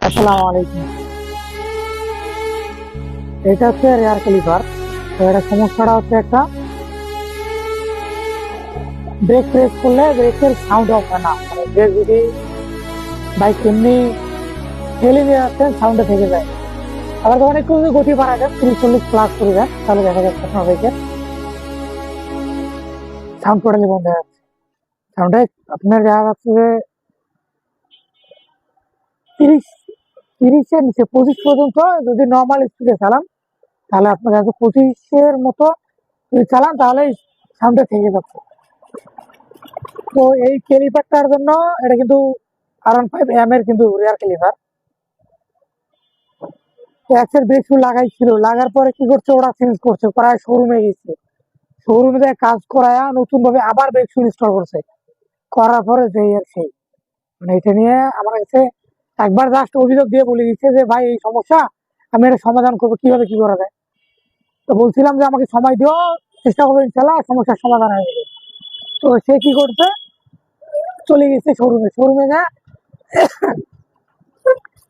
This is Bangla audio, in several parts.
আসসালামু আলাইকুম। এটা হচ্ছে রেয়ার ক্যালিপার। তো এটা সমস্যাটা হচ্ছে একটা ব্রেক প্রেস করলে ব্রেকের সাউন্ড অফ হয় না, মানে ব্রেক যদি বাইক এমনি ঠেলে দিয়ে যাচ্ছেন সাউন্ডে থেকে যায়। আবার যখন একটু যদি গতি বাড়া যায় 30-40 প্লাস করে যায় তাহলে দেখা যাচ্ছে আপনার বাইকের সাউন্ড টোটালি বন্ধ হয়ে যাচ্ছে। সাউন্ডে আপনার দেখা যাচ্ছে যে 30-30-এর নিচে 25 পর্যন্ত যদি নর্মাল স্পিডে চালান তাহলে আপনার কাছে 25-এর মতো যদি চালান তাহলে সাউন্ডে থেকে যাচ্ছে। তো এই ক্যালিপারটার জন্য এটা কিন্তু R15 এর কিন্তু রেয়ার ক্যালিপার। তো এক্সের ব্রেক শু লাগাইছিল, লাগার পরে কি করছে ওরা চেঞ্জ করছে, প্রায় শোরুমে গেছে, শোরুমে কাজ করায়া নতুন ভাবে আবার ব্রেক শু ইনস্টল করছে, করার পরে যেই আর সেই, মানে এটা নিয়ে আমার কাছে একবার জাস্ট অভিযোগ দিয়ে বলে দিচ্ছে যে ভাই এই সমস্যা, আমি এটা সমাধান করবো, কিভাবে কি করা যায়। তো বলছিলাম যে আমাকে সময় দিও, চেষ্টা করবো ইনশাল্লাহ সমস্যার সমাধান হয়ে যাবে। তো সে কি করছে, চলে গেছে শোরুমে, শোরুমে যা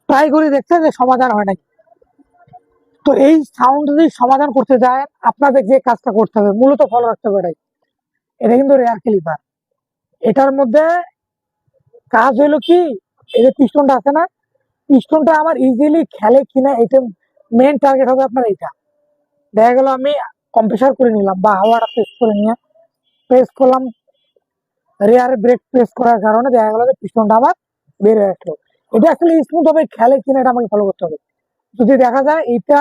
ট্রাই করে দেখছে যে সমাধান হয় নাকি। তো এই সাউন্ড যদি সমাধান করতে যায় আপনাদের যে কাজটা করতে হবে মূলত ফলো রাখতে হবে, এটা কিন্তু রেয়ার ক্যালিপার। এটার মধ্যে কাজ হইলো কি, এই যে পিস্টনটা আছে না, পিস্টনটা আমার ইজিলি খেলে কিনা এটা মেন টার্গেট হবে আপনার। এইটা দেখা গেল আমি কম্প্রেসার করে নিলাম বা হাওয়াটা প্রেস করে নিয়ে প্রেস করলাম, রেয়ার ব্রেক প্রেস করার কারণে দেখা গেল যে পিস্টনটা আবার বের হয়ে আসলো। এটা আসলে স্মুথ হবে খেলে কিনা এটা আমাকে ফলো করতে হবে। যদি দেখা যায় এটা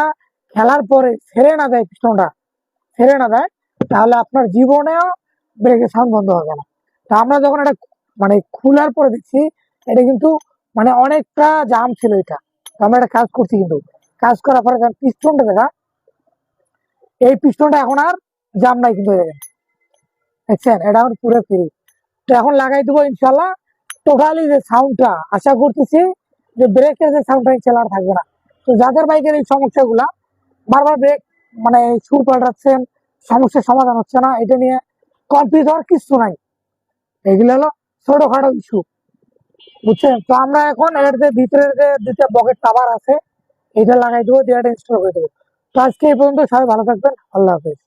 খেলার পরে ছেড়ে না দেয়, পিস্টনটা ছেড়ে না দেয়, তাহলে আপনার জীবনেও ব্রেকের সাউন্ড বন্ধ হবে না। তা আমরা যখন এটা মানে খোলার পরে দেখছি এটা কিন্তু মানে অনেকটা জাম ছিল এটা। তো আমরা একটা কাজ করছি, কিন্তু কাজ করার পরে পিস্টনটা দেখা, এই পিস্টনটা এখন আর জাম নাই কিন্তু দেখছেন, এটা এখন পুরো ফ্রি। তো এখন লাগাই দেবো ইনশাল্লাহ। টোটালি যে সাউন্ডটা আশা করতেছি যে ব্রেকের যে সাউন্ডটা চালার থাকবে না। তো যাদের বাইকের এই সমস্যাগুলা বারবার ব্রেক মানে সুর পাল্টাচ্ছেন, সমস্যার সমাধান হচ্ছে না, এটা নিয়ে কমপ্লিট হওয়ার কিছু নাই, এগুলো হলো ছোটখাটো ইস্যু, বুঝছেন। তো আমরা এখন এর যে ভিতরের যে দুইটা পকেট কভার আছে এটা লাগাই দেবো, দিয়ে ইনস্টল করে দেবো। তো আজকে এই পর্যন্ত, সবাই ভালো থাকবেন, আল্লাহ হাফেজ।